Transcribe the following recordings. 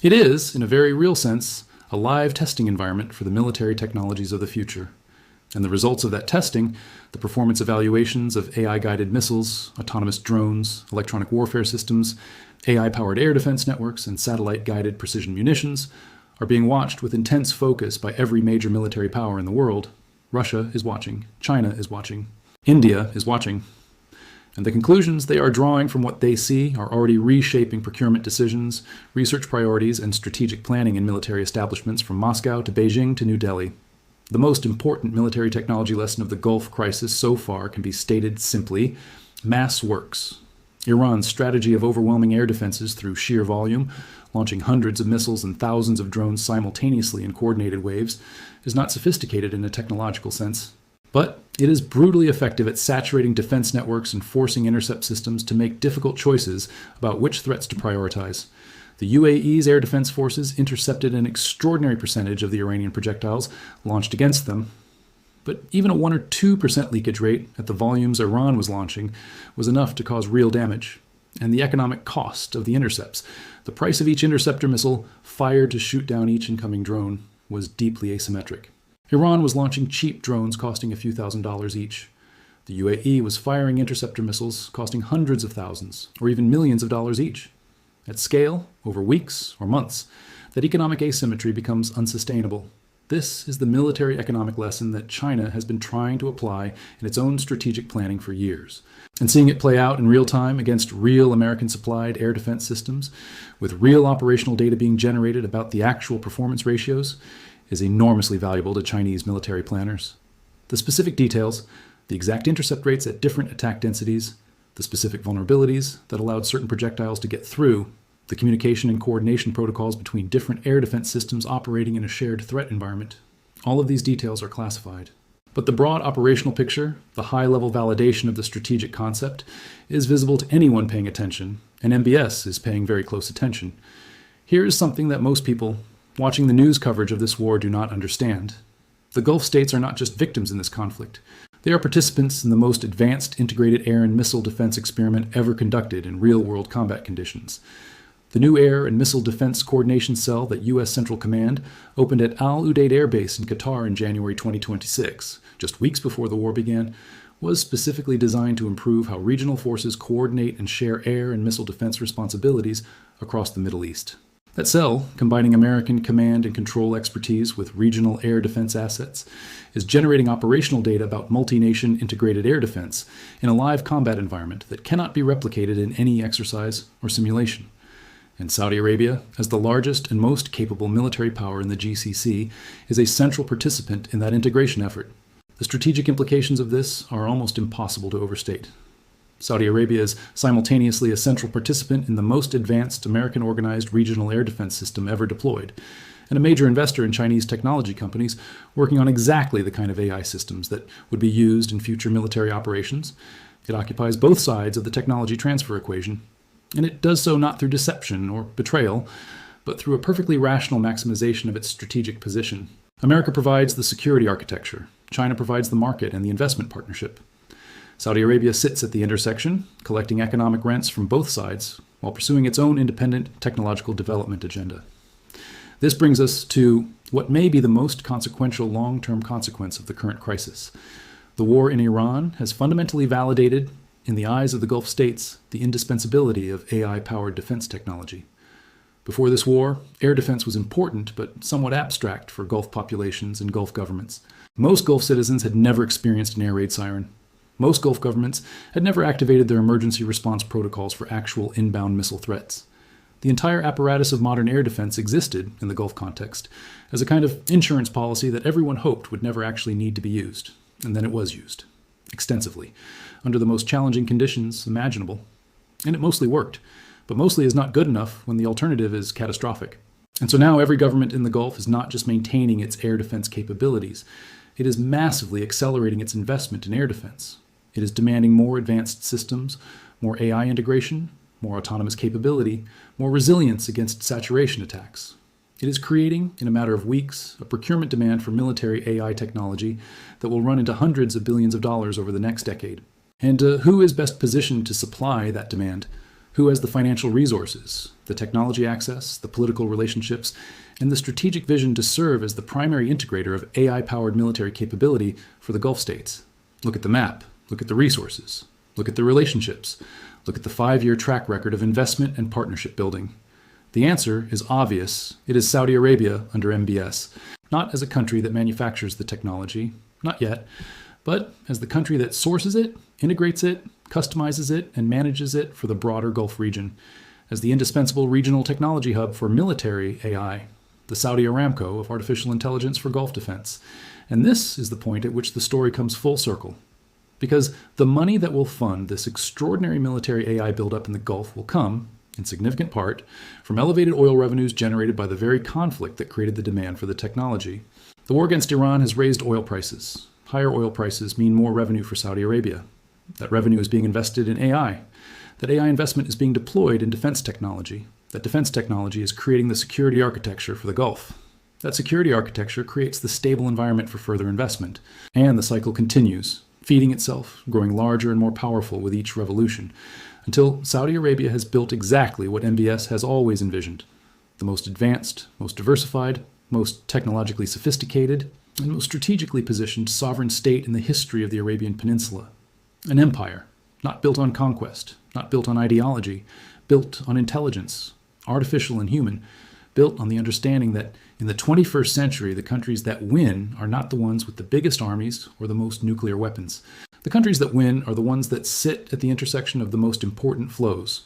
It is, in a very real sense, a live testing environment for the military technologies of the future. And the results of that testing, the performance evaluations of AI-guided missiles, autonomous drones, electronic warfare systems, AI-powered air defense networks, and satellite-guided precision munitions, are being watched with intense focus by every major military power in the world. Russia is watching. China is watching. India is watching. And the conclusions they are drawing from what they see are already reshaping procurement decisions, research priorities, and strategic planning in military establishments from Moscow to Beijing to New Delhi. The most important military technology lesson of the Gulf crisis so far can be stated simply: mass works. Iran's strategy of overwhelming air defenses through sheer volume, launching hundreds of missiles and thousands of drones simultaneously in coordinated waves, is not sophisticated in a technological sense. But it is brutally effective at saturating defense networks and forcing intercept systems to make difficult choices about which threats to prioritize. The UAE's air defense forces intercepted an extraordinary percentage of the Iranian projectiles launched against them. But even a 1 or 2% leakage rate at the volumes Iran was launching was enough to cause real damage. And the economic cost of the intercepts, the price of each interceptor missile fired to shoot down each incoming drone, was deeply asymmetric. Iran was launching cheap drones costing a few $1,000s each. The UAE was firing interceptor missiles costing hundreds of thousands, or even millions of dollars each. At scale, over weeks or months, that economic asymmetry becomes unsustainable. This is the military economic lesson that China has been trying to apply in its own strategic planning for years. And seeing it play out in real time against real American-supplied air defense systems, with real operational data being generated about the actual performance ratios, is enormously valuable to Chinese military planners. The specific details, the exact intercept rates at different attack densities, the specific vulnerabilities that allowed certain projectiles to get through, the communication and coordination protocols between different air defense systems operating in a shared threat environment. All of these details are classified. But the broad operational picture, the high-level validation of the strategic concept, is visible to anyone paying attention, and MBS is paying very close attention. Here is something that most people watching the news coverage of this war do not understand. The Gulf states are not just victims in this conflict. They are participants in the most advanced integrated air and missile defense experiment ever conducted in real-world combat conditions. The new Air and Missile Defense Coordination Cell that U.S. Central Command opened at Al Udeid Air Base in Qatar in January 2026, just weeks before the war began, was specifically designed to improve how regional forces coordinate and share air and missile defense responsibilities across the Middle East. That cell, combining American command and control expertise with regional air defense assets, is generating operational data about multi-nation integrated air defense in a live combat environment that cannot be replicated in any exercise or simulation. And Saudi Arabia, as the largest and most capable military power in the GCC, is a central participant in that integration effort. The strategic implications of this are almost impossible to overstate. Saudi Arabia is simultaneously a central participant in the most advanced American-organized regional air defense system ever deployed, and a major investor in Chinese technology companies working on exactly the kind of AI systems that would be used in future military operations. It occupies both sides of the technology transfer equation, and it does so not through deception or betrayal, but through a perfectly rational maximization of its strategic position. America provides the security architecture. China provides the market and the investment partnership. Saudi Arabia sits at the intersection, collecting economic rents from both sides, while pursuing its own independent technological development agenda. This brings us to what may be the most consequential long-term consequence of the current crisis. The war in Iran has fundamentally validated, in the eyes of the Gulf states, the indispensability of AI-powered defense technology. Before this war, air defense was important, but somewhat abstract for Gulf populations and Gulf governments. Most Gulf citizens had never experienced an air raid siren. Most Gulf governments had never activated their emergency response protocols for actual inbound missile threats. The entire apparatus of modern air defense existed, in the Gulf context, as a kind of insurance policy that everyone hoped would never actually need to be used. And then it was used, extensively, under the most challenging conditions imaginable. And it mostly worked, but mostly is not good enough when the alternative is catastrophic. And so now every government in the Gulf is not just maintaining its air defense capabilities, it is massively accelerating its investment in air defense. It is demanding more advanced systems, more AI integration, more autonomous capability, more resilience against saturation attacks. It is creating, in a matter of weeks, a procurement demand for military AI technology that will run into hundreds of billions of dollars over the next decade. And who is best positioned to supply that demand? Who has the financial resources, the technology access, the political relationships, and the strategic vision to serve as the primary integrator of AI-powered military capability for the Gulf states? Look at the map. Look at the resources. Look at the relationships. Look at the 5-year track record of investment and partnership building. The answer is obvious. It is Saudi Arabia under MBS, not as a country that manufactures the technology, not yet, but as the country that sources it, integrates it, customizes it, and manages it for the broader Gulf region, as the indispensable regional technology hub for military AI, the Saudi Aramco of artificial intelligence for Gulf defense. And this is the point at which the story comes full circle. Because the money that will fund this extraordinary military AI buildup in the Gulf will come, in significant part, from elevated oil revenues generated by the very conflict that created the demand for the technology. The war against Iran has raised oil prices. Higher oil prices mean more revenue for Saudi Arabia. That revenue is being invested in AI. That AI investment is being deployed in defense technology. That defense technology is creating the security architecture for the Gulf. That security architecture creates the stable environment for further investment. And the cycle continues, feeding itself, growing larger and more powerful with each revolution, until Saudi Arabia has built exactly what MBS has always envisioned: the most advanced, most diversified, most technologically sophisticated, and most strategically positioned sovereign state in the history of the Arabian Peninsula. An empire, not built on conquest, not built on ideology, built on intelligence, artificial and human, built on the understanding that in the 21st century, the countries that win are not the ones with the biggest armies or the most nuclear weapons. The countries that win are the ones that sit at the intersection of the most important flows,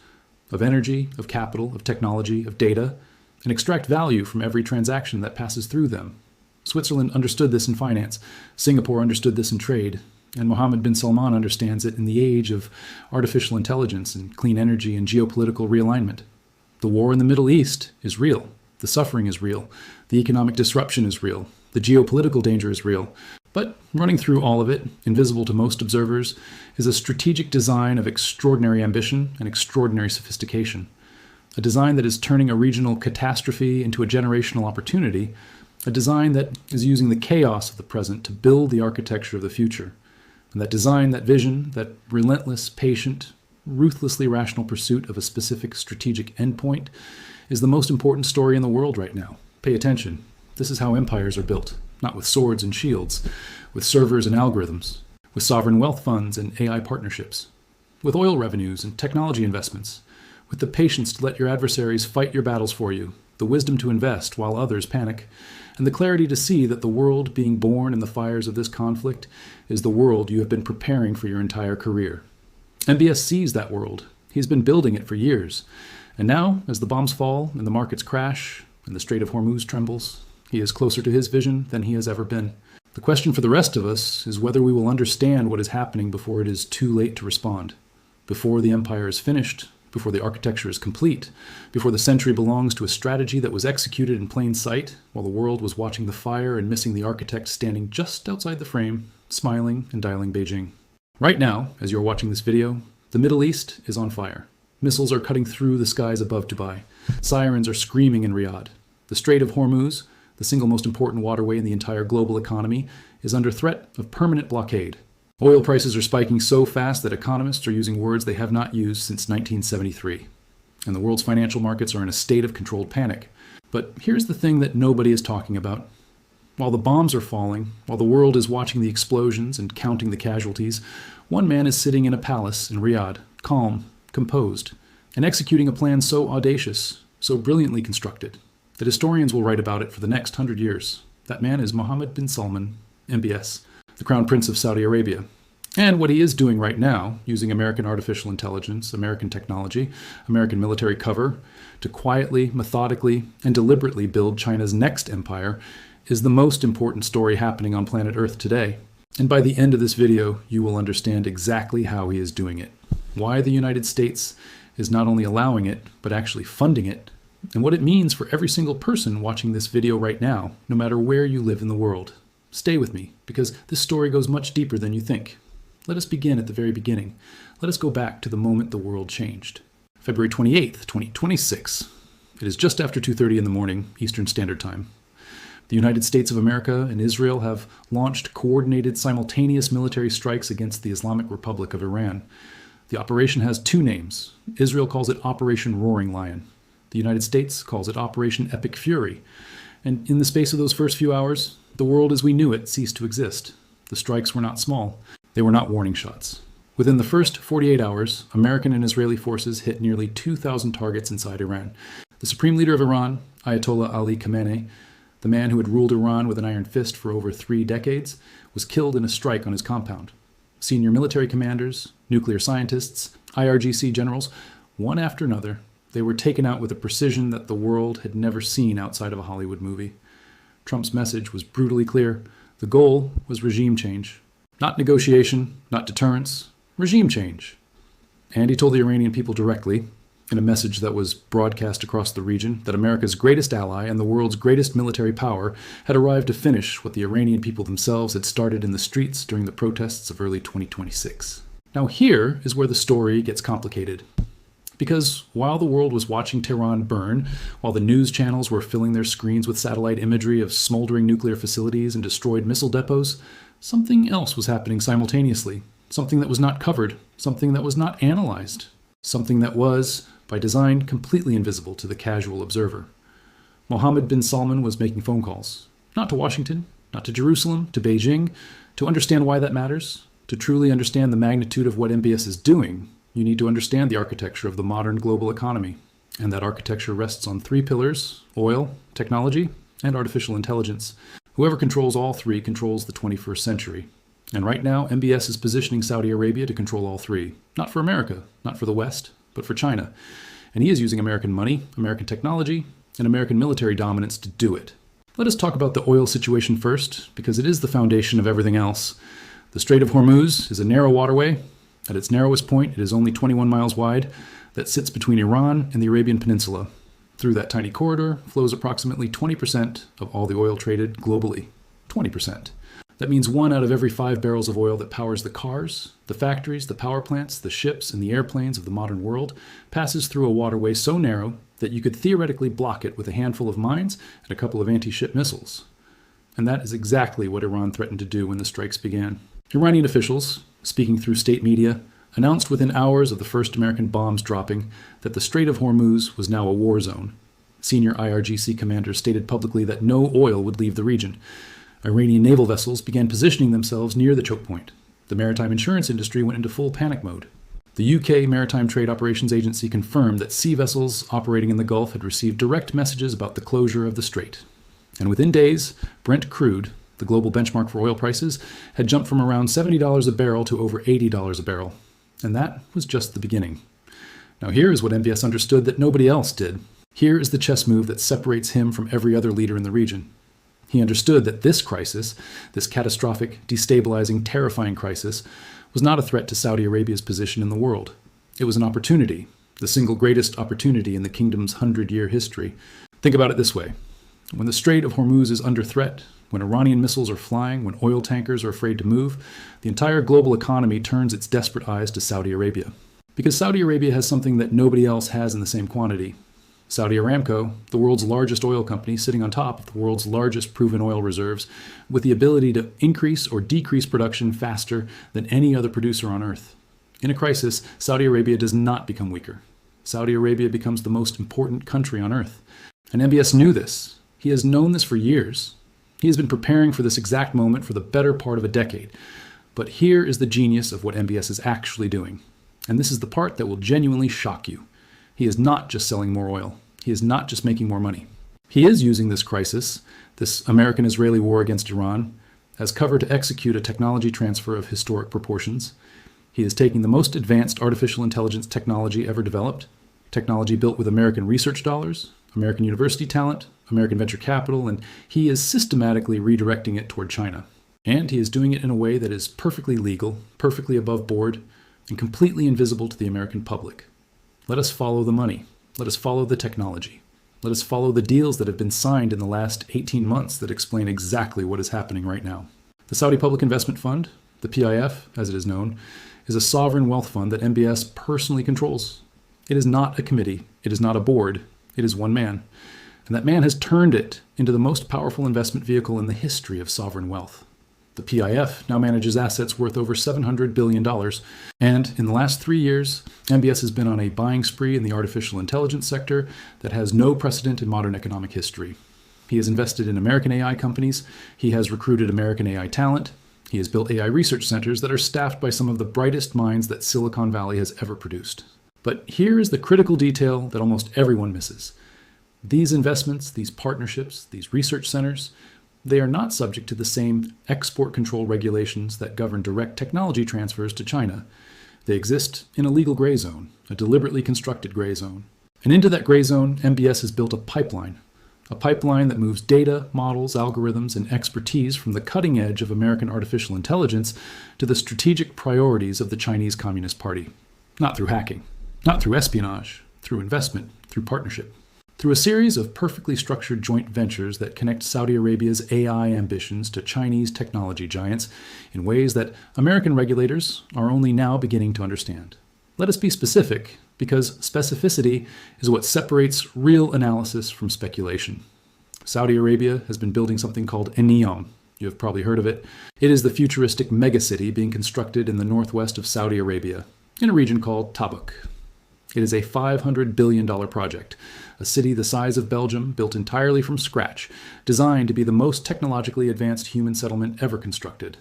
of energy, of capital, of technology, of data, and extract value from every transaction that passes through them. Switzerland understood this in finance, Singapore understood this in trade, and Mohammed bin Salman understands it in the age of artificial intelligence and clean energy and geopolitical realignment. The war in the Middle East is real. The suffering is real. The economic disruption is real. The geopolitical danger is real. But running through all of it, invisible to most observers, is a strategic design of extraordinary ambition and extraordinary sophistication. A design that is turning a regional catastrophe into a generational opportunity. A design that is using the chaos of the present to build the architecture of the future. And that design, that vision, that relentless, patient, ruthlessly rational pursuit of a specific strategic endpoint is the most important story in the world right now. Pay attention. This is how empires are built, not with swords and shields, with servers and algorithms, with sovereign wealth funds and AI partnerships, with oil revenues and technology investments, with the patience to let your adversaries fight your battles for you, the wisdom to invest while others panic, and the clarity to see that the world being born in the fires of this conflict is the world you have been preparing for your entire career. MBS sees that world. He's been building it for years. And now, as the bombs fall and the markets crash and the Strait of Hormuz trembles, he is closer to his vision than he has ever been. The question for the rest of us is whether we will understand what is happening before it is too late to respond, before the empire is finished, before the architecture is complete, before the century belongs to a strategy that was executed in plain sight while the world was watching the fire and missing the architect standing just outside the frame, smiling and dialing Beijing. Right now, as you're watching this video, the Middle East is on fire. Missiles are cutting through the skies above Dubai. Sirens are screaming in Riyadh. The Strait of Hormuz, the single most important waterway in the entire global economy, is under threat of permanent blockade. Oil prices are spiking so fast that economists are using words they have not used since 1973. And the world's financial markets are in a state of controlled panic. But here's the thing that nobody is talking about. While the bombs are falling, while the world is watching the explosions and counting the casualties, one man is sitting in a palace in Riyadh, calm, composed, and executing a plan so audacious, so brilliantly constructed, that historians will write about it for the next 100 years. That man is Mohammed bin Salman, MBS, the Crown Prince of Saudi Arabia. And what he is doing right now, using American artificial intelligence, American technology, American military cover, to quietly, methodically, and deliberately build China's next empire, is the most important story happening on planet Earth today. And by the end of this video, you will understand exactly how he is doing it, why the United States is not only allowing it, but actually funding it, and what it means for every single person watching this video right now, no matter where you live in the world. Stay with me, because this story goes much deeper than you think. Let us begin at the very beginning. Let us go back to the moment the world changed. February 28th, 2026. It is just after 2:30 in the morning, Eastern Standard Time. The United States of America and Israel have launched coordinated simultaneous military strikes against the Islamic Republic of Iran. The operation has two names. Israel calls it Operation Roaring Lion. The United States calls it Operation Epic Fury. And in the space of those first few hours, the world as we knew it ceased to exist. The strikes were not small. They were not warning shots. Within the first 48 hours, American and Israeli forces hit nearly 2,000 targets inside Iran. The supreme leader of Iran, Ayatollah Ali Khamenei, the man who had ruled Iran with an iron fist for over 3 decades, was killed in a strike on his compound. Senior military commanders, nuclear scientists, IRGC generals, one after another, they were taken out with a precision that the world had never seen outside of a Hollywood movie. Trump's message was brutally clear. The goal was regime change. Not negotiation, not deterrence, regime change. And he told the Iranian people directly, in a message that was broadcast across the region, that America's greatest ally and the world's greatest military power had arrived to finish what the Iranian people themselves had started in the streets during the protests of early 2026. Now here is where the story gets complicated. Because while the world was watching Tehran burn, while the news channels were filling their screens with satellite imagery of smoldering nuclear facilities and destroyed missile depots, something else was happening simultaneously. Something that was not covered, something that was not analyzed, something that was, by design, completely invisible to the casual observer. Mohammed bin Salman was making phone calls, not to Washington, not to Jerusalem, to Beijing. To understand why that matters, to truly understand the magnitude of what MBS is doing, you need to understand the architecture of the modern global economy. And that architecture rests on 3 pillars: oil, technology, and artificial intelligence. Whoever controls all 3 controls the 21st century. And right now, MBS is positioning Saudi Arabia to control all 3. Not for America, not for the West, but for China. And he is using American money, American technology, and American military dominance to do it. Let us talk about the oil situation first, because it is the foundation of everything else. The Strait of Hormuz is a narrow waterway. At its narrowest point, it is only 21 miles wide, that sits between Iran and the Arabian Peninsula. Through that tiny corridor flows approximately 20% of all the oil traded globally. 20%. That means 1 out of every 5 barrels of oil that powers the cars, the factories, the power plants, the ships, and the airplanes of the modern world passes through a waterway so narrow that you could theoretically block it with a handful of mines and a couple of anti-ship missiles. And that is exactly what Iran threatened to do when the strikes began. Iranian officials, speaking through state media, announced within hours of the first American bombs dropping that the Strait of Hormuz was now a war zone. Senior IRGC commanders stated publicly that no oil would leave the region. Iranian naval vessels began positioning themselves near the choke point. The maritime insurance industry went into full panic mode. The UK Maritime Trade Operations Agency confirmed that sea vessels operating in the Gulf had received direct messages about the closure of the strait. And within days, Brent crude, the global benchmark for oil prices, had jumped from around $70 a barrel to over $80 a barrel. And that was just the beginning. Now here is what MBS understood that nobody else did. Here is the chess move that separates him from every other leader in the region. He understood that this crisis, this catastrophic, destabilizing, terrifying crisis, was not a threat to Saudi Arabia's position in the world. It was an opportunity, the single greatest opportunity in the kingdom's 100-year history. Think about it this way. When the Strait of Hormuz is under threat, when Iranian missiles are flying, when oil tankers are afraid to move, the entire global economy turns its desperate eyes to Saudi Arabia. Because Saudi Arabia has something that nobody else has in the same quantity. Saudi Aramco, the world's largest oil company, sitting on top of the world's largest proven oil reserves, with the ability to increase or decrease production faster than any other producer on earth. In a crisis, Saudi Arabia does not become weaker. Saudi Arabia becomes the most important country on earth. And MBS knew this. He has known this for years. He has been preparing for this exact moment for the better part of a decade. But here is the genius of what MBS is actually doing. And this is the part that will genuinely shock you. He is not just selling more oil. He is not just making more money. He is using this crisis, this American-Israeli war against Iran, as cover to execute a technology transfer of historic proportions. He is taking the most advanced artificial intelligence technology ever developed, technology built with American research dollars, American university talent, American venture capital, and he is systematically redirecting it toward China. And he is doing it in a way that is perfectly legal, perfectly above board, and completely invisible to the American public. Let us follow the money. Let us follow the technology. Let us follow the deals that have been signed in the last 18 months that explain exactly what is happening right now. The Saudi Public Investment Fund, the PIF, as it is known, is a sovereign wealth fund that MBS personally controls. It is not a committee. It is not a board. It is one man. And that man has turned it into the most powerful investment vehicle in the history of sovereign wealth. The PIF now manages assets worth over $700 billion. And in the last 3 years, MBS has been on a buying spree in the artificial intelligence sector that has no precedent in modern economic history. He has invested in American AI companies. He has recruited American AI talent. He has built AI research centers that are staffed by some of the brightest minds that Silicon Valley has ever produced. But here is the critical detail that almost everyone misses. These investments, these partnerships, these research centers, they are not subject to the same export control regulations that govern direct technology transfers to China. They exist in a legal gray zone, a deliberately constructed gray zone. And into that gray zone, MBS has built a pipeline that moves data, models, algorithms, and expertise from the cutting edge of American artificial intelligence to the strategic priorities of the Chinese Communist Party. Not through hacking, not through espionage, through investment, through partnership. Through a series of perfectly structured joint ventures that connect Saudi Arabia's AI ambitions to Chinese technology giants in ways that American regulators are only now beginning to understand. Let us be specific, because specificity is what separates real analysis from speculation. Saudi Arabia has been building something called NEOM. You have probably heard of it. It is the futuristic megacity being constructed in the northwest of Saudi Arabia, in a region called Tabuk. It is a $500 billion project, a city the size of Belgium, built entirely from scratch, designed to be the most technologically advanced human settlement ever constructed.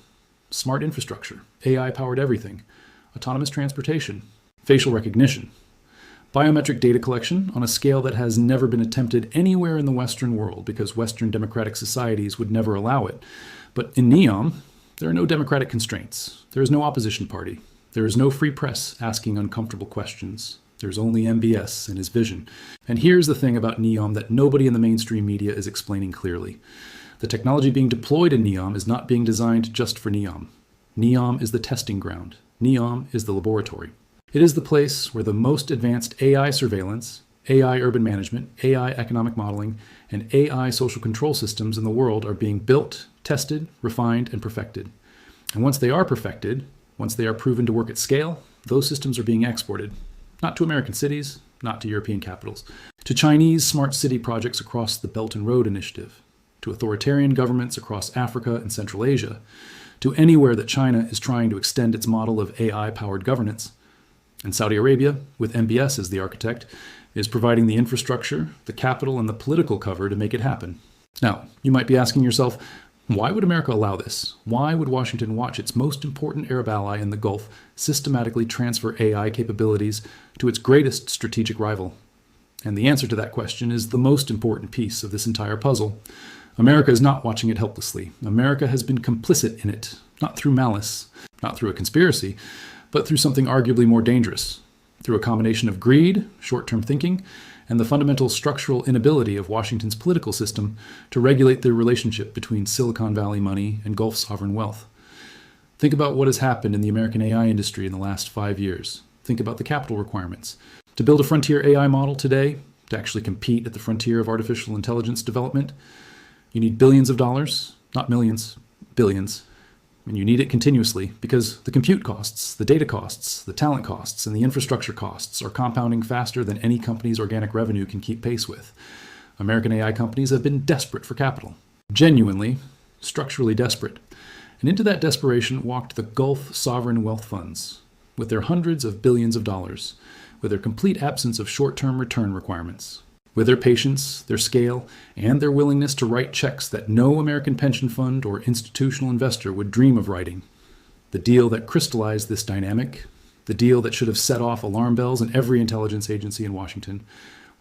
Smart infrastructure, AI-powered everything, autonomous transportation, facial recognition, biometric data collection on a scale that has never been attempted anywhere in the Western world because Western democratic societies would never allow it. But in NEOM, there are no democratic constraints. There is no opposition party. There is no free press asking uncomfortable questions. There's only MBS and his vision. And here's the thing about NEOM that nobody in the mainstream media is explaining clearly. The technology being deployed in NEOM is not being designed just for NEOM. NEOM is the testing ground. NEOM is the laboratory. It is the place where the most advanced AI surveillance, AI urban management, AI economic modeling, and AI social control systems in the world are being built, tested, refined, and perfected. And once they are perfected, once they are proven to work at scale, those systems are being exported. Not to American cities, not to European capitals, to Chinese smart city projects across the Belt and Road Initiative, to authoritarian governments across Africa and Central Asia, to anywhere that China is trying to extend its model of AI-powered governance. And Saudi Arabia, with MBS as the architect, is providing the infrastructure, the capital, and the political cover to make it happen. Now, you might be asking yourself, why would America allow this? Why would Washington watch its most important Arab ally in the Gulf systematically transfer AI capabilities to its greatest strategic rival? And the answer to that question is the most important piece of this entire puzzle. America is not watching it helplessly. America has been complicit in it, not through malice, not through a conspiracy, but through something arguably more dangerous, through a combination of greed, short-term thinking, and the fundamental structural inability of Washington's political system to regulate the relationship between Silicon Valley money and Gulf sovereign wealth. Think about what has happened in the American AI industry in the last 5 years. Think about the capital requirements. To build a frontier AI model today, to actually compete at the frontier of artificial intelligence development, you need billions of dollars, not millions, billions. And you need it continuously because the compute costs, the data costs, the talent costs, and the infrastructure costs are compounding faster than any company's organic revenue can keep pace with. American AI companies have been desperate for capital. Genuinely, structurally desperate. And into that desperation walked the Gulf sovereign wealth funds, with their hundreds of billions of dollars, with their complete absence of short-term return requirements, with their patience, their scale, and their willingness to write checks that no American pension fund or institutional investor would dream of writing. The deal that crystallized this dynamic, the deal that should have set off alarm bells in every intelligence agency in Washington,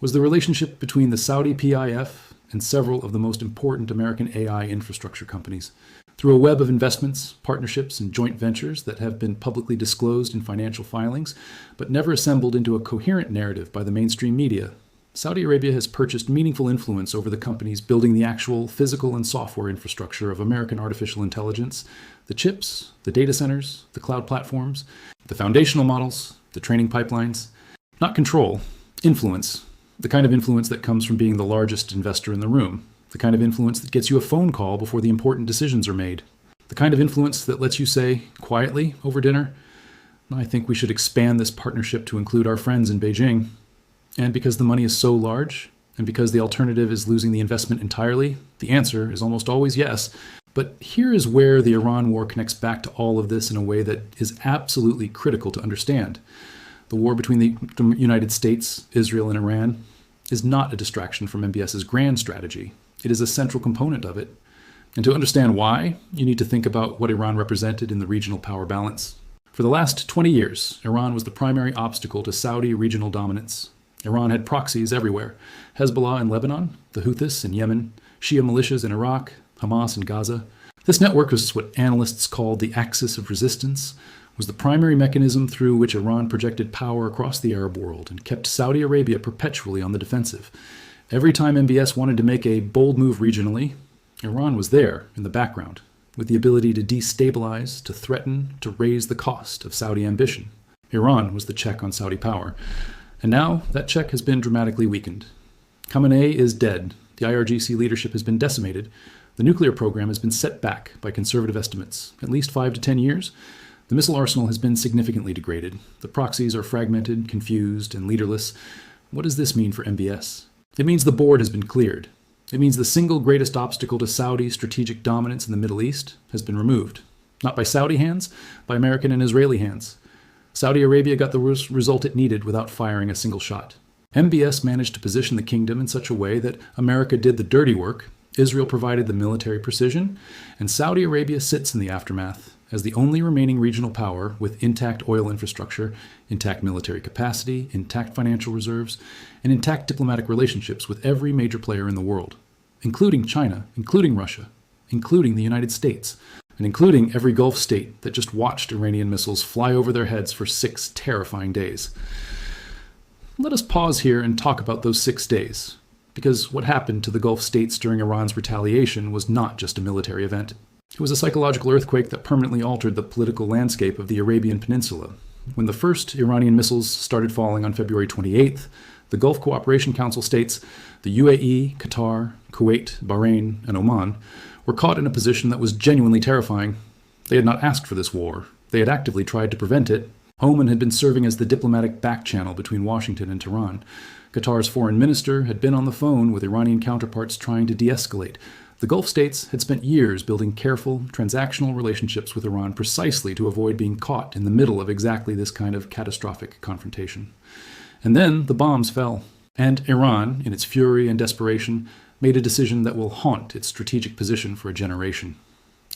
was the relationship between the Saudi PIF and several of the most important American AI infrastructure companies. Through a web of investments, partnerships, and joint ventures that have been publicly disclosed in financial filings, but never assembled into a coherent narrative by the mainstream media, Saudi Arabia has purchased meaningful influence over the companies building the actual physical and software infrastructure of American artificial intelligence, the chips, the data centers, the cloud platforms, the foundational models, the training pipelines. Not control, influence. The kind of influence that comes from being the largest investor in the room. The kind of influence that gets you a phone call before the important decisions are made. The kind of influence that lets you say, quietly, over dinner, I think we should expand this partnership to include our friends in Beijing. And because the money is so large, and because the alternative is losing the investment entirely, the answer is almost always yes. But here is where the Iran war connects back to all of this in a way that is absolutely critical to understand. The war between the United States, Israel, and Iran is not a distraction from MBS's grand strategy. It is a central component of it. And to understand why, you need to think about what Iran represented in the regional power balance. For the last 20 years, Iran was the primary obstacle to Saudi regional dominance. Iran had proxies everywhere: Hezbollah in Lebanon, the Houthis in Yemen, Shia militias in Iraq, Hamas in Gaza. This network was what analysts called the axis of resistance, was the primary mechanism through which Iran projected power across the Arab world and kept Saudi Arabia perpetually on the defensive. Every time MBS wanted to make a bold move regionally, Iran was there in the background, with the ability to destabilize, to threaten, to raise the cost of Saudi ambition. Iran was the check on Saudi power. And now that check has been dramatically weakened. Khamenei is dead. The IRGC leadership has been decimated. The nuclear program has been set back by conservative estimates, at least 5 to 10 years. The missile arsenal has been significantly degraded. The proxies are fragmented, confused, and leaderless. What does this mean for MBS? It means the board has been cleared. It means the single greatest obstacle to Saudi strategic dominance in the Middle East has been removed. Not by Saudi hands, by American and Israeli hands. Saudi Arabia got the result it needed without firing a single shot. MBS managed to position the kingdom in such a way that America did the dirty work, Israel provided the military precision, and Saudi Arabia sits in the aftermath as the only remaining regional power with intact oil infrastructure, intact military capacity, intact financial reserves, and intact diplomatic relationships with every major player in the world, including China, including Russia, including the United States, and including every Gulf state that just watched Iranian missiles fly over their heads for 6 terrifying days. Let us pause here and talk about those 6 days, because what happened to the Gulf states during Iran's retaliation was not just a military event. It was a psychological earthquake that permanently altered the political landscape of the Arabian Peninsula. When the first Iranian missiles started falling on February 28th, the Gulf Cooperation Council states, the UAE, Qatar, Kuwait, Bahrain, and Oman, were caught in a position that was genuinely terrifying. They had not asked for this war. They had actively tried to prevent it. Oman had been serving as the diplomatic back channel between Washington and Tehran. Qatar's foreign minister had been on the phone with Iranian counterparts trying to de-escalate. The Gulf states had spent years building careful, transactional relationships with Iran precisely to avoid being caught in the middle of exactly this kind of catastrophic confrontation. And then the bombs fell. And Iran, in its fury and desperation, made a decision that will haunt its strategic position for a generation.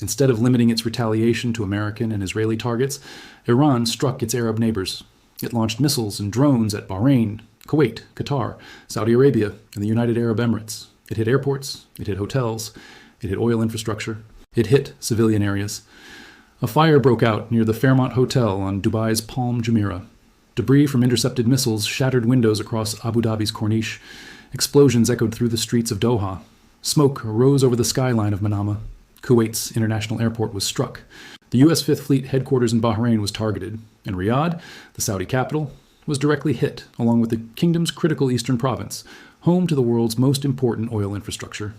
Instead of limiting its retaliation to American and Israeli targets, Iran struck its Arab neighbors. It launched missiles and drones at Bahrain, Kuwait, Qatar, Saudi Arabia, and the United Arab Emirates. It hit airports, it hit hotels, it hit oil infrastructure, it hit civilian areas. A fire broke out near the Fairmont Hotel on Dubai's Palm Jumeirah. Debris from intercepted missiles shattered windows across Abu Dhabi's Corniche. Explosions echoed through the streets of Doha. Smoke rose over the skyline of Manama. Kuwait's international airport was struck. The U.S. Fifth Fleet headquarters in Bahrain was targeted, and Riyadh, the Saudi capital, was directly hit, along with the kingdom's critical eastern province, home to the world's most important oil infrastructure.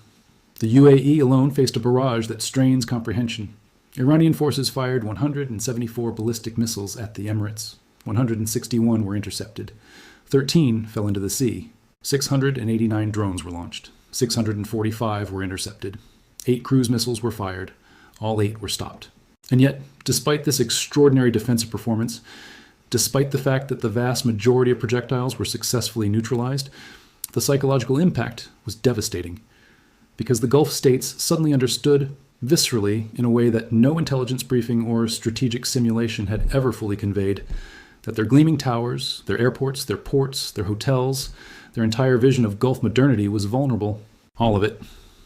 The UAE alone faced a barrage that strains comprehension. Iranian forces fired 174 ballistic missiles at the Emirates. 161 were intercepted. 13 fell into the sea. 689 drones were launched. 645 were intercepted. 8 cruise missiles were fired. All 8 were stopped. And yet, despite this extraordinary defensive performance, despite the fact that the vast majority of projectiles were successfully neutralized, the psychological impact was devastating, because the Gulf states suddenly understood, viscerally, in a way that no intelligence briefing or strategic simulation had ever fully conveyed, that their gleaming towers, their airports, their ports, their hotels, their entire vision of Gulf modernity was vulnerable. All of it.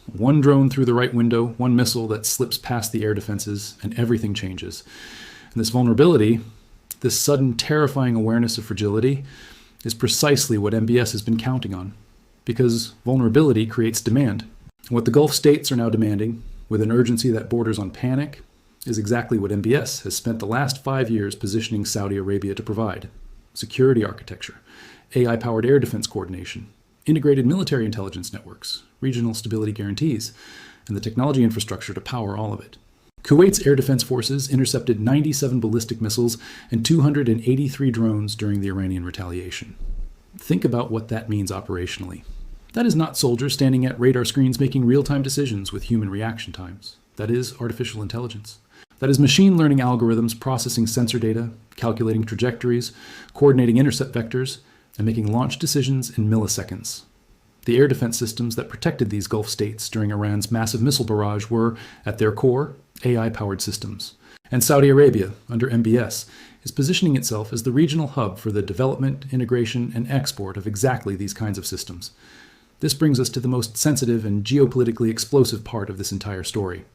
One drone through the right window, one missile that slips past the air defenses, and everything changes. And this vulnerability, this sudden terrifying awareness of fragility, is precisely what MBS has been counting on, because vulnerability creates demand. What the Gulf states are now demanding, with an urgency that borders on panic, is exactly what MBS has spent the last 5 years positioning Saudi Arabia to provide: security architecture, AI-powered air defense coordination, integrated military intelligence networks, regional stability guarantees, and the technology infrastructure to power all of it. Kuwait's air defense forces intercepted 97 ballistic missiles and 283 drones during the Iranian retaliation. Think about what that means operationally. That is not soldiers standing at radar screens making real-time decisions with human reaction times. That is artificial intelligence. That is machine learning algorithms processing sensor data, calculating trajectories, coordinating intercept vectors, and making launch decisions in milliseconds. The air defense systems that protected these Gulf states during Iran's massive missile barrage were, at their core, AI-powered systems. And Saudi Arabia, under MBS, is positioning itself as the regional hub for the development, integration, and export of exactly these kinds of systems. This brings us to the most sensitive and geopolitically explosive part of this entire story.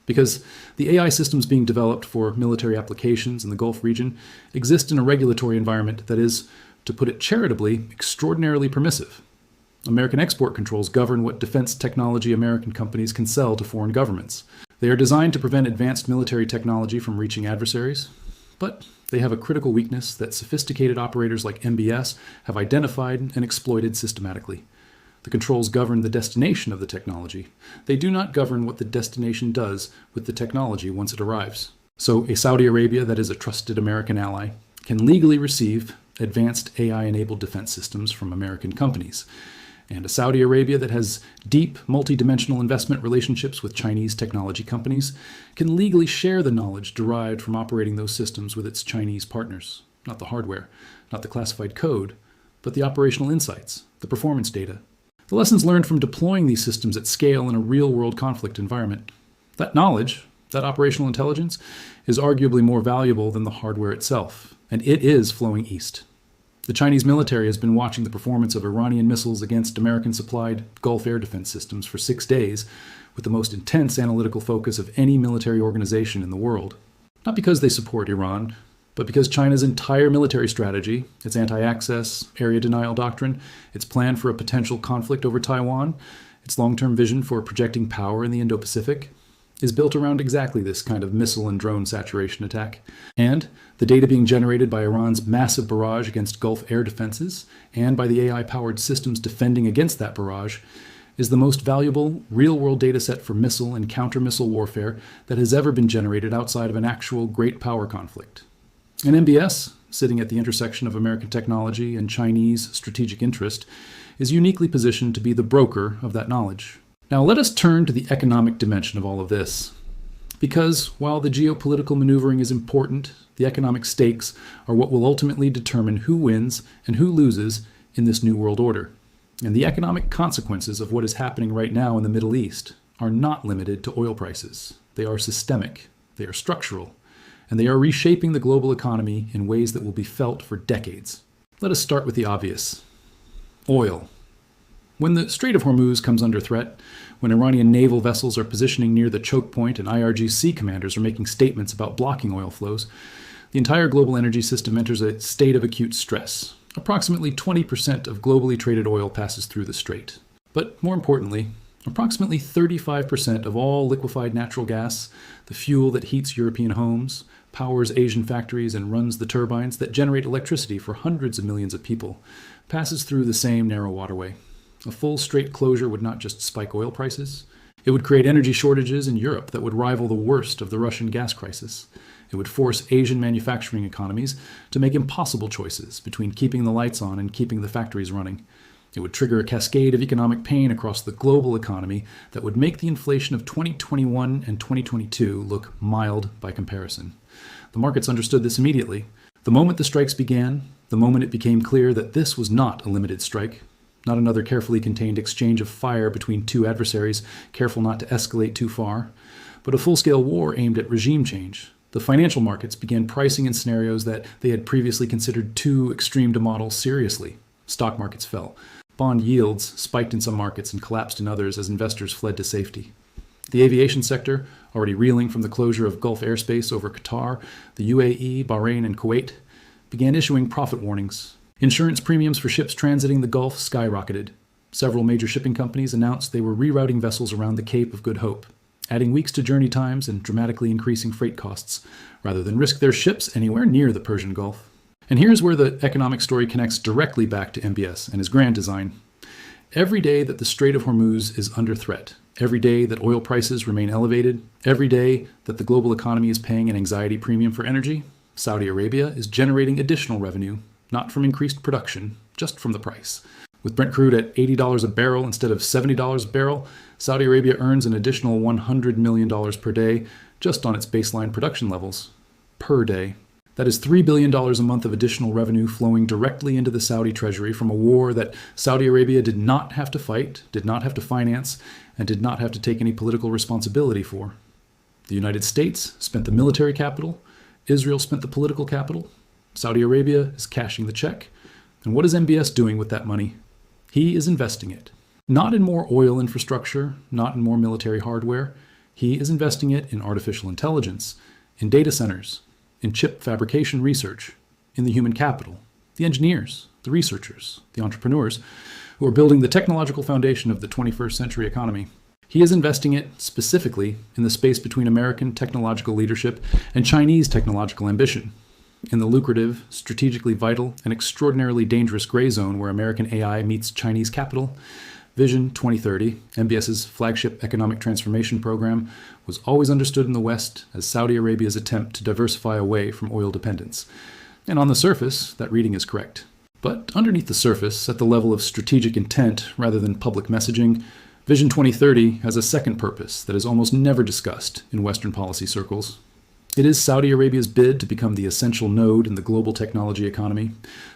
Because the AI systems being developed for military applications in the Gulf region exist in a regulatory environment that is, to put it charitably, extraordinarily permissive. American export controls govern what defense technology American companies can sell to foreign governments. They are designed to prevent advanced military technology from reaching adversaries, but they have a critical weakness that sophisticated operators like MBS have identified and exploited systematically. The controls govern the destination of the technology. They do not govern what the destination does with the technology once it arrives. So a Saudi Arabia that is a trusted American ally can legally receive advanced AI-enabled defense systems from American companies. And a Saudi Arabia that has deep, multidimensional investment relationships with Chinese technology companies can legally share the knowledge derived from operating those systems with its Chinese partners. Not the hardware, not the classified code, but the operational insights, the performance data. The lessons learned from deploying these systems at scale in a real-world conflict environment. That knowledge, that operational intelligence, is arguably more valuable than the hardware itself, and it is flowing east. The Chinese military has been watching the performance of Iranian missiles against American-supplied Gulf air defense systems for 6 days, with the most intense analytical focus of any military organization in the world. Not because they support Iran, but because China's entire military strategy, its anti-access, area denial doctrine, its plan for a potential conflict over Taiwan, its long-term vision for projecting power in the Indo-Pacific, is built around exactly this kind of missile and drone saturation attack. And the data being generated by Iran's massive barrage against Gulf air defenses, and by the AI-powered systems defending against that barrage, is the most valuable real-world data set for missile and counter-missile warfare that has ever been generated outside of an actual great power conflict. And MBS, sitting at the intersection of American technology and Chinese strategic interest, is uniquely positioned to be the broker of that knowledge. Now let us turn to the economic dimension of all of this. Because while the geopolitical maneuvering is important, the economic stakes are what will ultimately determine who wins and who loses in this new world order. And the economic consequences of what is happening right now in the Middle East are not limited to oil prices. They are systemic, they are structural, and they are reshaping the global economy in ways that will be felt for decades. Let us start with the obvious. Oil. When the Strait of Hormuz comes under threat, when Iranian naval vessels are positioning near the choke point and IRGC commanders are making statements about blocking oil flows, the entire global energy system enters a state of acute stress. Approximately 20% of globally traded oil passes through the strait. But more importantly, approximately 35% of all liquefied natural gas, the fuel that heats European homes, powers Asian factories, and runs the turbines that generate electricity for hundreds of millions of people, passes through the same narrow waterway. A full strait closure would not just spike oil prices. It would create energy shortages in Europe that would rival the worst of the Russian gas crisis. It would force Asian manufacturing economies to make impossible choices between keeping the lights on and keeping the factories running. It would trigger a cascade of economic pain across the global economy that would make the inflation of 2021 and 2022 look mild by comparison. The markets understood this immediately. The moment the strikes began, the moment it became clear that this was not a limited strike, not another carefully contained exchange of fire between two adversaries, careful not to escalate too far, but a full-scale war aimed at regime change. The financial markets began pricing in scenarios that they had previously considered too extreme to model seriously. Stock markets fell. Bond yields spiked in some markets and collapsed in others as investors fled to safety. The aviation sector, already reeling from the closure of Gulf airspace over Qatar, the UAE, Bahrain, and Kuwait, began issuing profit warnings. Insurance premiums for ships transiting the Gulf skyrocketed. Several major shipping companies announced they were rerouting vessels around the Cape of Good Hope, adding weeks to journey times and dramatically increasing freight costs, rather than risk their ships anywhere near the Persian Gulf. And here's where the economic story connects directly back to MBS and his grand design. Every day that the Strait of Hormuz is under threat, every day that oil prices remain elevated, every day that the global economy is paying an anxiety premium for energy, Saudi Arabia is generating additional revenue, not from increased production, just from the price. With Brent crude at $80 a barrel instead of $70 a barrel, Saudi Arabia earns an additional $100 million per day just on its baseline production levels. Per day. That is $3 billion a month of additional revenue flowing directly into the Saudi treasury from a war that Saudi Arabia did not have to fight, did not have to finance, and did not have to take any political responsibility for. The United States spent the military capital, Israel spent the political capital, Saudi Arabia is cashing the check, and what is MBS doing with that money? He is investing it. Not in more oil infrastructure, not in more military hardware. He is investing it in artificial intelligence, in data centers, in chip fabrication research, in the human capital, the engineers, the researchers, the entrepreneurs who are building the technological foundation of the 21st century economy. He is investing it specifically in the space between American technological leadership and Chinese technological ambition, in the lucrative, strategically vital, and extraordinarily dangerous gray zone where American AI meets Chinese capital. Vision 2030, MBS's flagship economic transformation program, was always understood in the West as Saudi Arabia's attempt to diversify away from oil dependence. And on the surface, that reading is correct. But underneath the surface, at the level of strategic intent rather than public messaging, Vision 2030 has a second purpose that is almost never discussed in Western policy circles. It is Saudi Arabia's bid to become the essential node in the global technology economy,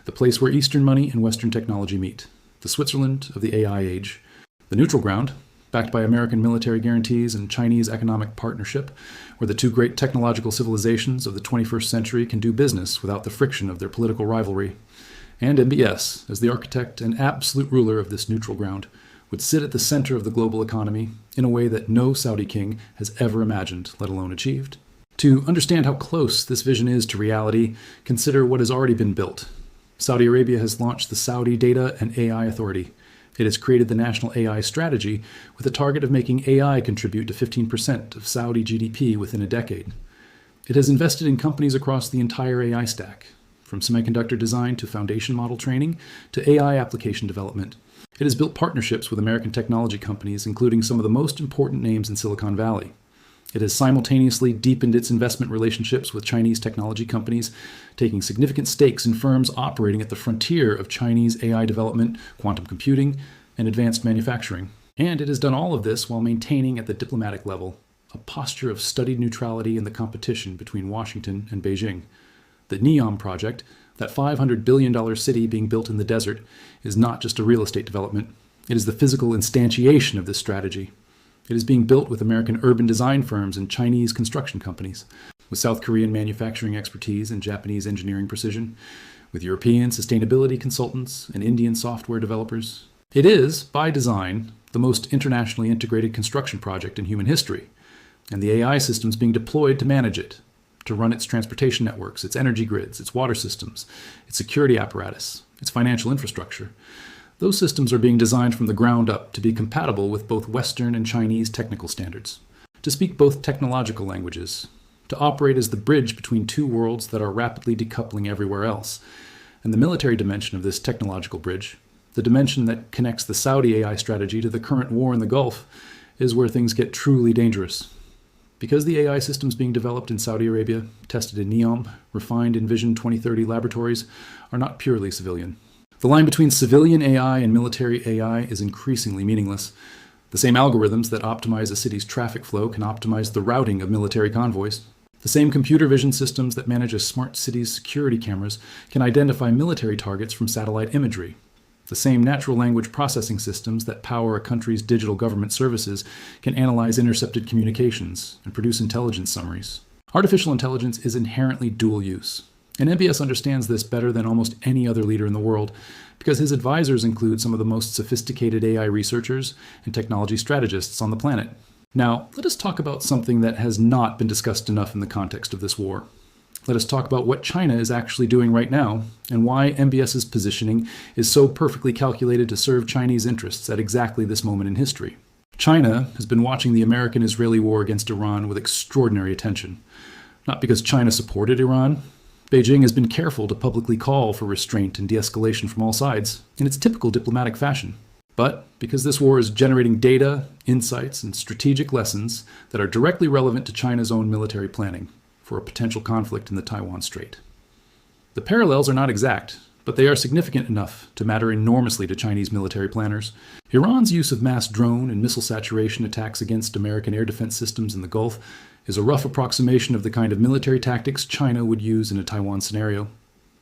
the place where Eastern money and Western technology meet, the Switzerland of the AI age, the neutral ground, backed by American military guarantees and Chinese economic partnership, where the two great technological civilizations of the 21st century can do business without the friction of their political rivalry. And MBS, as the architect and absolute ruler of this neutral ground, would sit at the center of the global economy in a way that no Saudi king has ever imagined, let alone achieved. To understand how close this vision is to reality, consider what has already been built. Saudi Arabia has launched the Saudi Data and AI Authority. It has created the National AI Strategy with a target of making AI contribute to 15% of Saudi GDP within a decade. It has invested in companies across the entire AI stack, from semiconductor design to foundation model training to AI application development. It has built partnerships with American technology companies, including some of the most important names in Silicon Valley. It has simultaneously deepened its investment relationships with Chinese technology companies, taking significant stakes in firms operating at the frontier of Chinese AI development, quantum computing, and advanced manufacturing. And it has done all of this while maintaining at the diplomatic level a posture of studied neutrality in the competition between Washington and Beijing. The NEOM project, that $500 billion city being built in the desert, is not just a real estate development. It is the physical instantiation of this strategy. It is being built with American urban design firms and Chinese construction companies, with South Korean manufacturing expertise and Japanese engineering precision, with European sustainability consultants and Indian software developers. It is, by design, the most internationally integrated construction project in human history, and the AI systems being deployed to manage it, to run its transportation networks, its energy grids, its water systems, its security apparatus, its financial infrastructure. Those systems are being designed from the ground up to be compatible with both Western and Chinese technical standards, to speak both technological languages, to operate as the bridge between two worlds that are rapidly decoupling everywhere else. And the military dimension of this technological bridge, the dimension that connects the Saudi AI strategy to the current war in the Gulf, is where things get truly dangerous. Because the AI systems being developed in Saudi Arabia, tested in NEOM, refined in Vision 2030 laboratories, are not purely civilian. The line between civilian AI and military AI is increasingly meaningless. The same algorithms that optimize a city's traffic flow can optimize the routing of military convoys. The same computer vision systems that manage a smart city's security cameras can identify military targets from satellite imagery. The same natural language processing systems that power a country's digital government services can analyze intercepted communications and produce intelligence summaries. Artificial intelligence is inherently dual use. And MBS understands this better than almost any other leader in the world, because his advisors include some of the most sophisticated AI researchers and technology strategists on the planet. Now, let us talk about something that has not been discussed enough in the context of this war. Let us talk about what China is actually doing right now, and why MBS's positioning is so perfectly calculated to serve Chinese interests at exactly this moment in history. China has been watching the American-Israeli war against Iran with extraordinary attention. Not because China supported Iran. Beijing has been careful to publicly call for restraint and de-escalation from all sides, in its typical diplomatic fashion. But because this war is generating data, insights, and strategic lessons that are directly relevant to China's own military planning for a potential conflict in the Taiwan Strait. The parallels are not exact, but they are significant enough to matter enormously to Chinese military planners. Iran's use of mass drone and missile saturation attacks against American air defense systems in the Gulf is a rough approximation of the kind of military tactics China would use in a Taiwan scenario.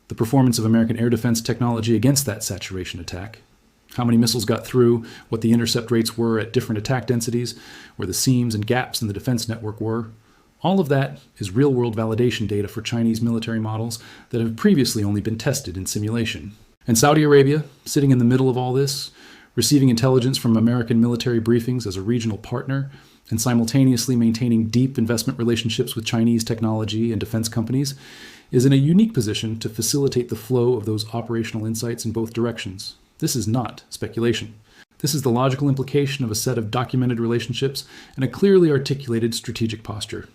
The performance of American air defense technology against that saturation attack, how many missiles got through, what the intercept rates were at different attack densities, where the seams and gaps in the defense network were, all of that is real-world validation data for Chinese military models that have previously only been tested in simulation. And Saudi Arabia, sitting in the middle of all this, receiving intelligence from American military briefings as a regional partner, and simultaneously maintaining deep investment relationships with Chinese technology and defense companies, is in a unique position to facilitate the flow of those operational insights in both directions. This is not speculation. This is the logical implication of a set of documented relationships and a clearly articulated strategic posture.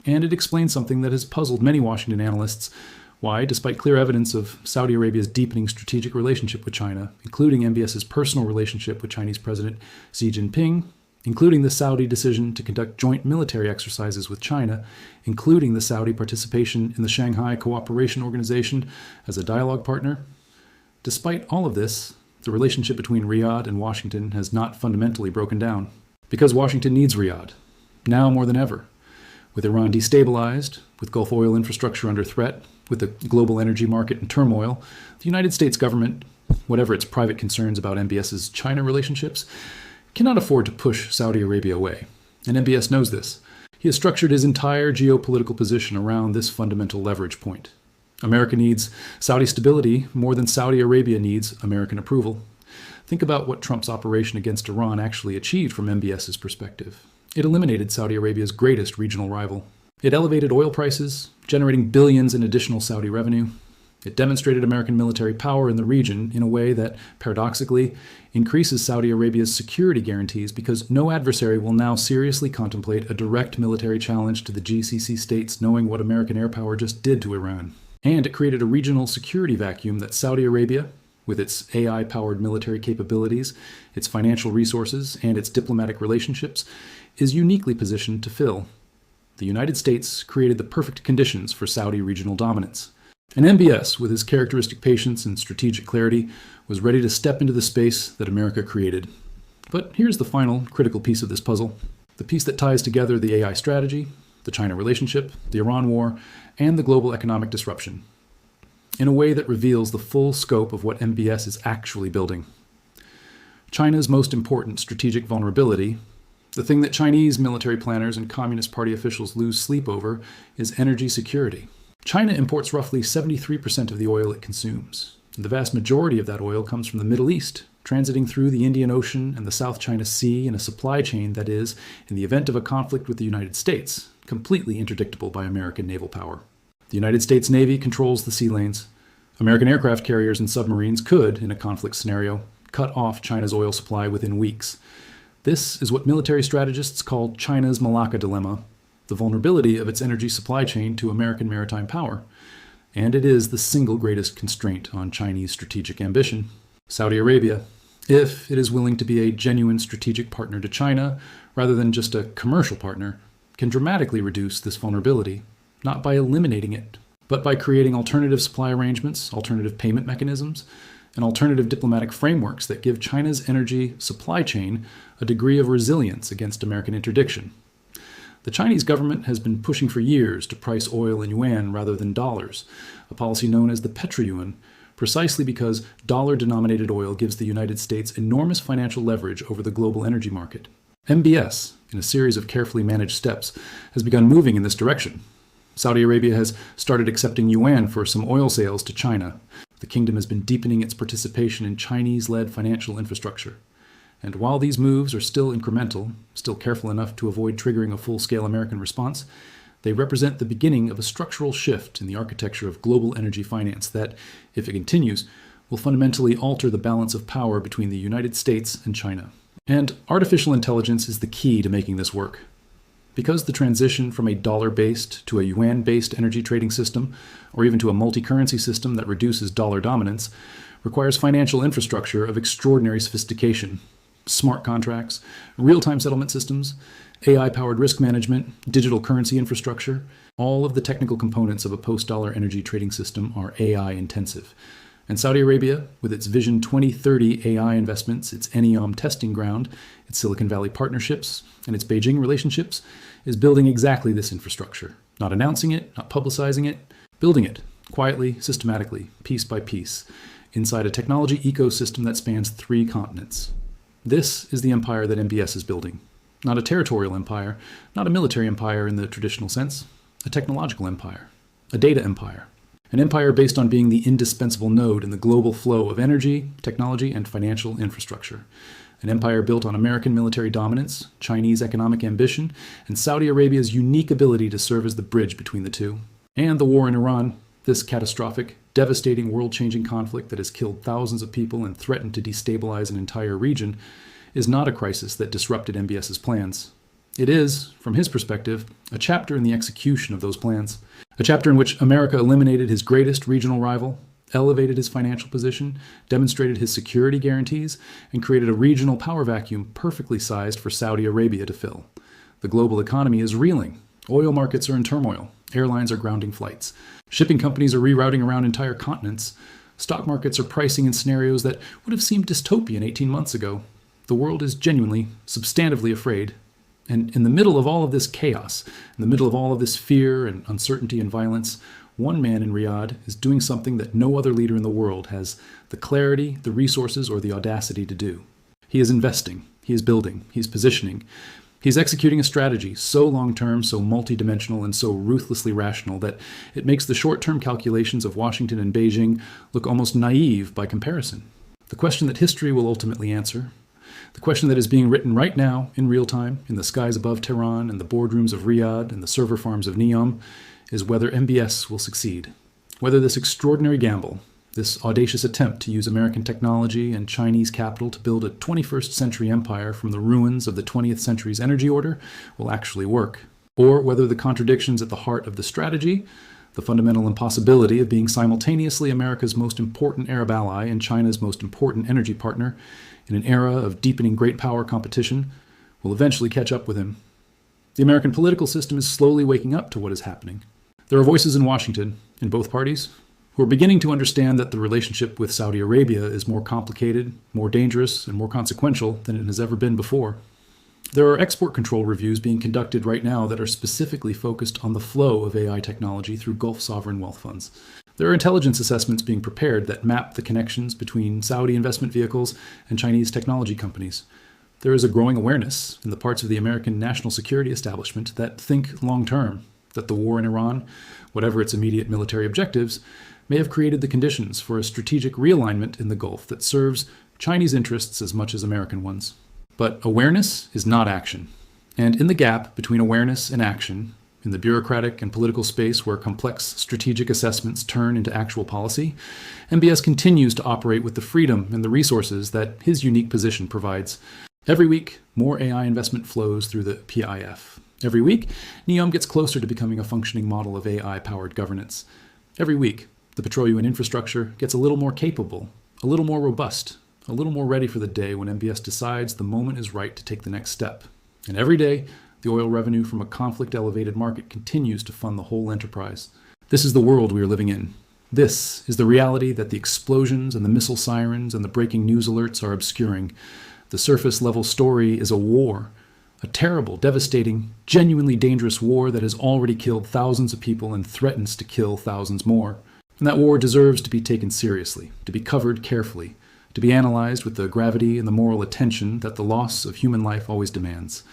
And it explains something that has puzzled many Washington analysts: why, despite clear evidence of Saudi Arabia's deepening strategic relationship with China, including MBS's personal relationship with Chinese President Xi Jinping, including the Saudi decision to conduct joint military exercises with China, including the Saudi participation in the Shanghai Cooperation Organization as a dialogue partner, despite all of this, the relationship between Riyadh and Washington has not fundamentally broken down. Because Washington needs Riyadh, now more than ever. With Iran destabilized, with Gulf oil infrastructure under threat, with the global energy market in turmoil, the United States government, whatever its private concerns about MBS's China relationships, cannot afford to push Saudi Arabia away. And MBS knows this. He has structured his entire geopolitical position around this fundamental leverage point. America needs Saudi stability more than Saudi Arabia needs American approval. Think about what Trump's operation against Iran actually achieved from MBS's perspective. It eliminated Saudi Arabia's greatest regional rival. It elevated oil prices, generating billions in additional Saudi revenue. It demonstrated American military power in the region in a way that, paradoxically, increases Saudi Arabia's security guarantees because no adversary will now seriously contemplate a direct military challenge to the GCC states knowing what American air power just did to Iran. And it created a regional security vacuum that Saudi Arabia, with its AI-powered military capabilities, its financial resources, and its diplomatic relationships, is uniquely positioned to fill. The United States created the perfect conditions for Saudi regional dominance. And MBS, with his characteristic patience and strategic clarity, was ready to step into the space that America created. But here's the final critical piece of this puzzle, the piece that ties together the AI strategy, the China relationship, the Iran war, and the global economic disruption, in a way that reveals the full scope of what MBS is actually building. China's most important strategic vulnerability, the thing that Chinese military planners and Communist Party officials lose sleep over, is energy security. China imports roughly 73% of the oil it consumes. And the vast majority of that oil comes from the Middle East, transiting through the Indian Ocean and the South China Sea in a supply chain that is, in the event of a conflict with the United States, completely interdictable by American naval power. The United States Navy controls the sea lanes. American aircraft carriers and submarines could, in a conflict scenario, cut off China's oil supply within weeks. This is what military strategists call China's Malacca dilemma, the vulnerability of its energy supply chain to American maritime power. And it is the single greatest constraint on Chinese strategic ambition. Saudi Arabia, if it is willing to be a genuine strategic partner to China rather than just a commercial partner, can dramatically reduce this vulnerability, not by eliminating it, but by creating alternative supply arrangements, alternative payment mechanisms, and alternative diplomatic frameworks that give China's energy supply chain a degree of resilience against American interdiction. The Chinese government has been pushing for years to price oil in yuan rather than dollars, a policy known as the petro-yuan, precisely because dollar-denominated oil gives the United States enormous financial leverage over the global energy market. MBS, in a series of carefully managed steps, has begun moving in this direction. Saudi Arabia has started accepting yuan for some oil sales to China. The kingdom has been deepening its participation in Chinese-led financial infrastructure. And while these moves are still incremental, still careful enough to avoid triggering a full-scale American response, they represent the beginning of a structural shift in the architecture of global energy finance that, if it continues, will fundamentally alter the balance of power between the United States and China. And artificial intelligence is the key to making this work. Because the transition from a dollar-based to a yuan-based energy trading system, or even to a multi-currency system that reduces dollar dominance, requires financial infrastructure of extraordinary sophistication. Smart contracts, real-time settlement systems, AI-powered risk management, digital currency infrastructure, all of the technical components of a post-dollar energy trading system are AI-intensive. And Saudi Arabia, with its Vision 2030 AI investments, its NEOM testing ground, its Silicon Valley partnerships, and its Beijing relationships, is building exactly this infrastructure. Not announcing it, not publicizing it, building it quietly, systematically, piece by piece, inside a technology ecosystem that spans 3 continents. This is the empire that MBS is building. Not a territorial empire, not a military empire in the traditional sense, a technological empire, a data empire. An empire based on being the indispensable node in the global flow of energy, technology, and financial infrastructure. An empire built on American military dominance, Chinese economic ambition, and Saudi Arabia's unique ability to serve as the bridge between the two. And the war in Iran, this catastrophic, devastating, world-changing conflict that has killed thousands of people and threatened to destabilize an entire region, is not a crisis that disrupted MBS's plans. It is, from his perspective, a chapter in the execution of those plans. A chapter in which America eliminated his greatest regional rival, elevated his financial position, demonstrated his security guarantees, and created a regional power vacuum perfectly sized for Saudi Arabia to fill. The global economy is reeling. Oil markets are in turmoil. Airlines are grounding flights. Shipping companies are rerouting around entire continents. Stock markets are pricing in scenarios that would have seemed dystopian 18 months ago. The world is genuinely, substantively afraid. And in the middle of all of this chaos, in the middle of all of this fear and uncertainty and violence, one man in Riyadh is doing something that no other leader in the world has the clarity, the resources, or the audacity to do. He is investing, he is building, he's positioning. He's executing a strategy so long-term, so multidimensional, and so ruthlessly rational that it makes the short-term calculations of Washington and Beijing look almost naive by comparison. The question that history will ultimately answer, the question that is being written right now in real time in the skies above Tehran and the boardrooms of Riyadh and the server farms of Neom is whether MBS will succeed. Whether this extraordinary gamble, this audacious attempt to use American technology and Chinese capital to build a 21st century empire from the ruins of the 20th century's energy order will actually work. Or whether the contradictions at the heart of the strategy, the fundamental impossibility of being simultaneously America's most important Arab ally and China's most important energy partner in an era of deepening great power competition, will eventually catch up with him. The American political system is slowly waking up to what is happening. There are voices in Washington, in both parties, who are beginning to understand that the relationship with Saudi Arabia is more complicated, more dangerous, and more consequential than it has ever been before. There are export control reviews being conducted right now that are specifically focused on the flow of AI technology through Gulf sovereign wealth funds. There are intelligence assessments being prepared that map the connections between Saudi investment vehicles and Chinese technology companies. There is a growing awareness in the parts of the American national security establishment that think long-term, that the war in Iran, whatever its immediate military objectives, may have created the conditions for a strategic realignment in the Gulf that serves Chinese interests as much as American ones. But awareness is not action. And in the gap between awareness and action, in the bureaucratic and political space where complex strategic assessments turn into actual policy, MBS continues to operate with the freedom and the resources that his unique position provides. Every week, more AI investment flows through the PIF. Every week, NEOM gets closer to becoming a functioning model of AI-powered governance. Every week, the petroleum infrastructure gets a little more capable, a little more robust, a little more ready for the day when MBS decides the moment is right to take the next step. And every day, the oil revenue from a conflict-elevated market continues to fund the whole enterprise. This is the world we are living in. This is the reality that the explosions and the missile sirens and the breaking news alerts are obscuring. The surface-level story is a war, a terrible, devastating, genuinely dangerous war that has already killed thousands of people and threatens to kill thousands more. And that war deserves to be taken seriously, to be covered carefully, to be analyzed with the gravity and the moral attention that the loss of human life always demands.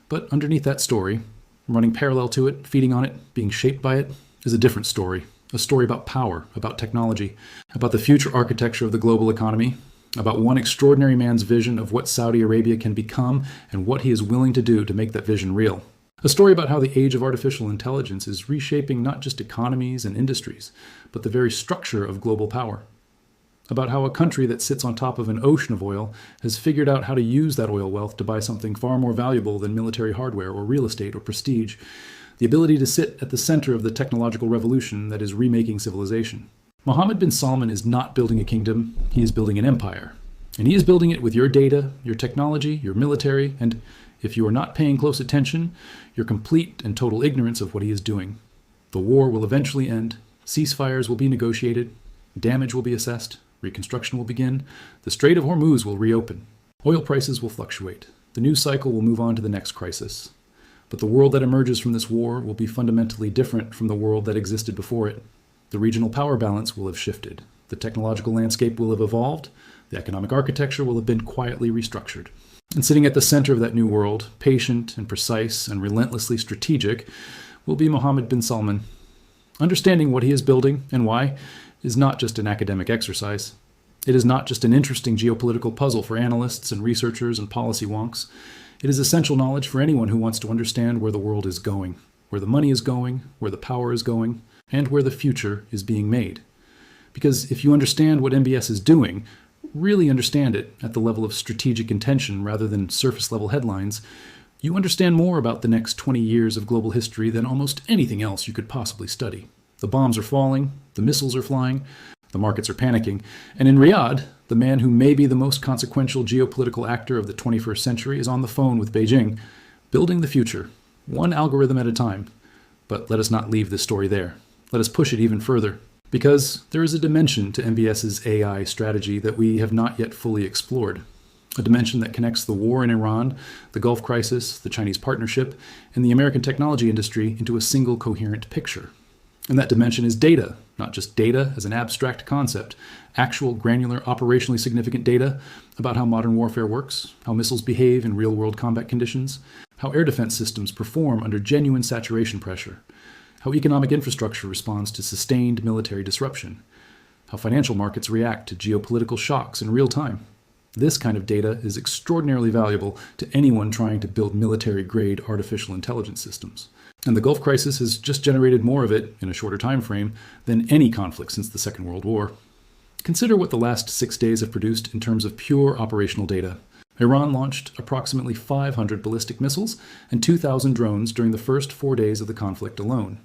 But underneath that story, running parallel to it, feeding on it, being shaped by it, is a different story. A story about power, about technology, about the future architecture of the global economy, about one extraordinary man's vision of what Saudi Arabia can become and what he is willing to do to make that vision real. A story about how the age of artificial intelligence is reshaping not just economies and industries, but the very structure of global power. About how a country that sits on top of an ocean of oil has figured out how to use that oil wealth to buy something far more valuable than military hardware or real estate or prestige, the ability to sit at the center of the technological revolution that is remaking civilization. Mohammed bin Salman is not building a kingdom, he is building an empire. And he is building it with your data, your technology, your military, and if you are not paying close attention, your complete and total ignorance of what he is doing. The war will eventually end, ceasefires will be negotiated, Damage will be assessed, reconstruction will begin, the Strait of Hormuz will reopen, oil prices will fluctuate, the news cycle will move on to the next crisis. But the world that emerges from this war will be fundamentally different from the world that existed before it. The regional power balance will have shifted. The technological landscape will have evolved. The economic architecture will have been quietly restructured. And sitting at the center of that new world, patient and precise and relentlessly strategic, will be Mohammed bin Salman. Understanding what he is building and why is not just an academic exercise. It is not just an interesting geopolitical puzzle for analysts and researchers and policy wonks. It is essential knowledge for anyone who wants to understand where the world is going, where the money is going, where the power is going, and where the future is being made. Because if you understand what MBS is doing, really understand it at the level of strategic intention rather than surface-level headlines, you understand more about the next 20 years of global history than almost anything else you could possibly study. The bombs are falling, the missiles are flying, the markets are panicking, and in Riyadh, the man who may be the most consequential geopolitical actor of the 21st century is on the phone with Beijing, building the future, one algorithm at a time. But let us not leave this story there. Let us push it even further, because there is a dimension to MBS's AI strategy that we have not yet fully explored. A dimension that connects the war in Iran, the Gulf crisis, the Chinese partnership, and the American technology industry into a single coherent picture. And that dimension is data, not just data as an abstract concept, actual granular operationally significant data about how modern warfare works, how missiles behave in real-world combat conditions, how air defense systems perform under genuine saturation pressure, how economic infrastructure responds to sustained military disruption, how financial markets react to geopolitical shocks in real time. This kind of data is extraordinarily valuable to anyone trying to build military-grade artificial intelligence systems. And the Gulf crisis has just generated more of it in a shorter time frame than any conflict since the Second World War. Consider what the last 6 days have produced in terms of pure operational data. Iran launched approximately 500 ballistic missiles and 2,000 drones during the first 4 days of the conflict alone.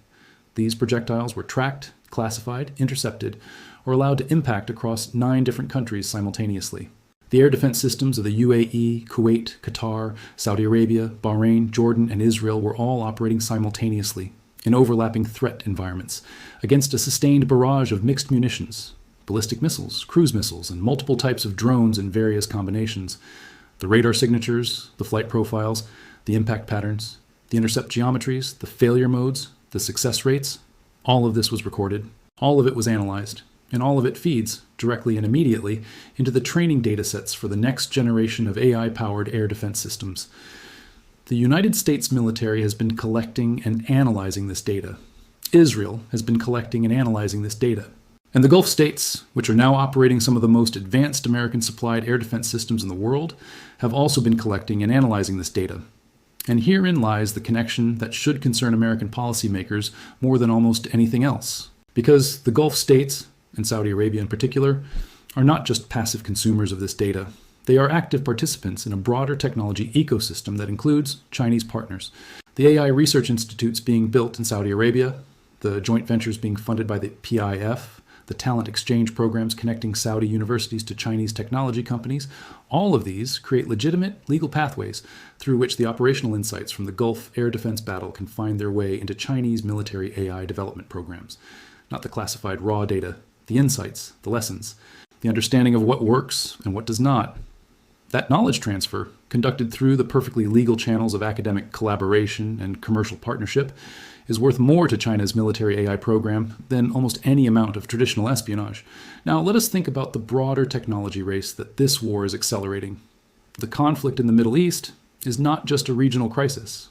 These projectiles were tracked, classified, intercepted, or allowed to impact across 9 different countries simultaneously. The air defense systems of the UAE, Kuwait, Qatar, Saudi Arabia, Bahrain, Jordan, and Israel were all operating simultaneously in overlapping threat environments against a sustained barrage of mixed munitions, ballistic missiles, cruise missiles, and multiple types of drones in various combinations. The radar signatures, the flight profiles, the impact patterns, the intercept geometries, the failure modes, the success rates, all of this was recorded, all of it was analyzed, and all of it feeds, directly and immediately, into the training datasets for the next generation of AI-powered air defense systems. The United States military has been collecting and analyzing this data. Israel has been collecting and analyzing this data. And the Gulf states, which are now operating some of the most advanced American-supplied air defense systems in the world, have also been collecting and analyzing this data. And herein lies the connection that should concern American policymakers more than almost anything else. Because the Gulf states, and Saudi Arabia in particular, are not just passive consumers of this data. They are active participants in a broader technology ecosystem that includes Chinese partners. The AI research institutes being built in Saudi Arabia, the joint ventures being funded by the PIF, the talent exchange programs connecting Saudi universities to Chinese technology companies, all of these create legitimate legal pathways through which the operational insights from the Gulf air defense battle can find their way into Chinese military AI development programs. Not the classified raw data, the insights, the lessons, the understanding of what works and what does not. That knowledge transfer, conducted through the perfectly legal channels of academic collaboration and commercial partnership, is worth more to China's military AI program than almost any amount of traditional espionage. Now, let us think about the broader technology race that this war is accelerating. The conflict in the Middle East is not just a regional crisis.